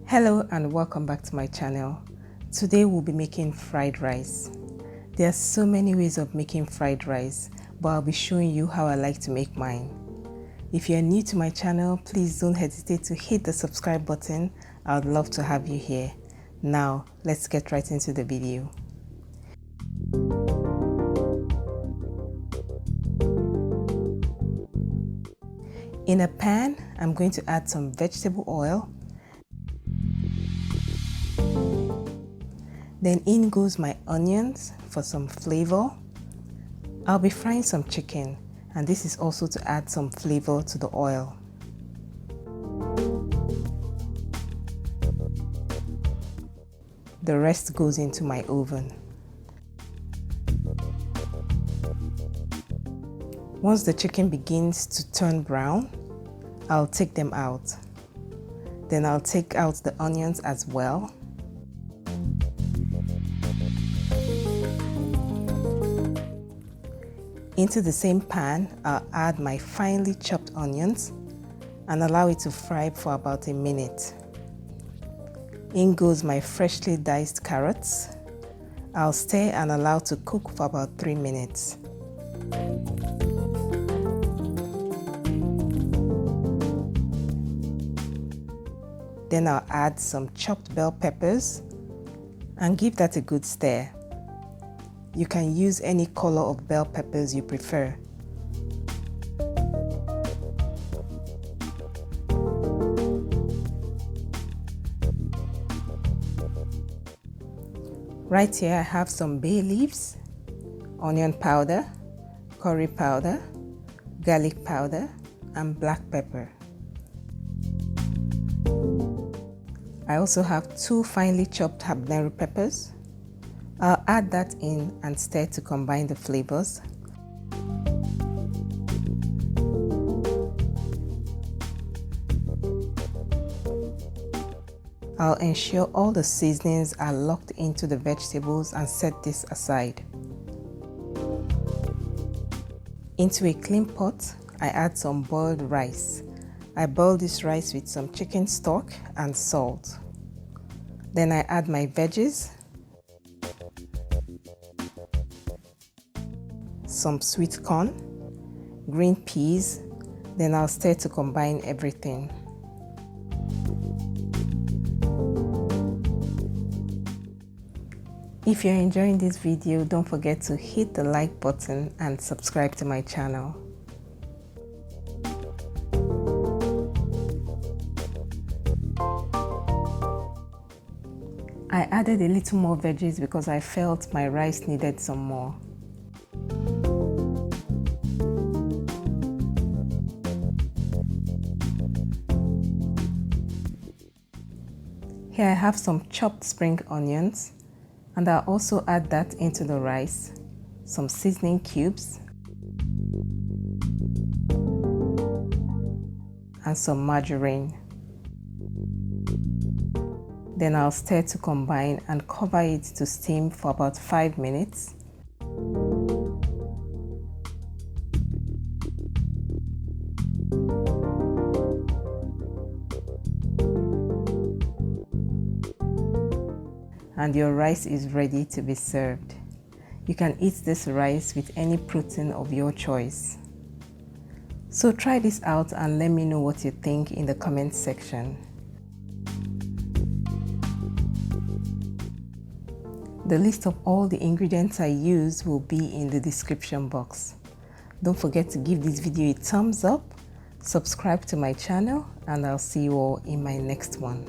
Hello and welcome back to my channel. Today we'll be making fried rice. There are so many ways of making fried rice, but I'll be showing you how I like to make mine. If you're new to my channel, please don't hesitate to hit the subscribe button. I would love to have you here. Now, let's get right into the video. In a pan, I'm going to add some vegetable oil. Then in goes my onions for some flavor. I'll be frying some chicken, and this is also to add some flavor to the oil. The rest goes into my oven. Once the chicken begins to turn brown, I'll take them out. Then I'll take out the onions as well. Into the same pan, I'll add my finely chopped onions and allow it to fry for about a minute. In goes my freshly diced carrots. I'll stir and allow to cook for about 3 minutes. Then I'll add some chopped bell peppers and give that a good stir. You can use any color of bell peppers you prefer. Right here I have some bay leaves, onion powder, curry powder, garlic powder, and black pepper. I also have 2 finely chopped habanero peppers. I'll add that in and stir to combine the flavors. I'll ensure all the seasonings are locked into the vegetables and set this aside. Into a clean pot, I add some boiled rice. I boil this rice with some chicken stock and salt. Then I add my veggies, some sweet corn, green peas, then I'll stir to combine everything. If you're enjoying this video, don't forget to hit the like button and subscribe to my channel. I added a little more veggies because I felt my rice needed some more. Here I have some chopped spring onions, and I'll also add that into the rice, some seasoning cubes, and some margarine. Then I'll stir to combine and cover it to steam for about 5 minutes. And your rice is ready to be served. You can eat this rice with any protein of your choice. So try this out and let me know what you think in the comment section. The list of all the ingredients I use will be in the description box. Don't forget to give this video a thumbs up, subscribe to my channel, and I'll see you all in my next one.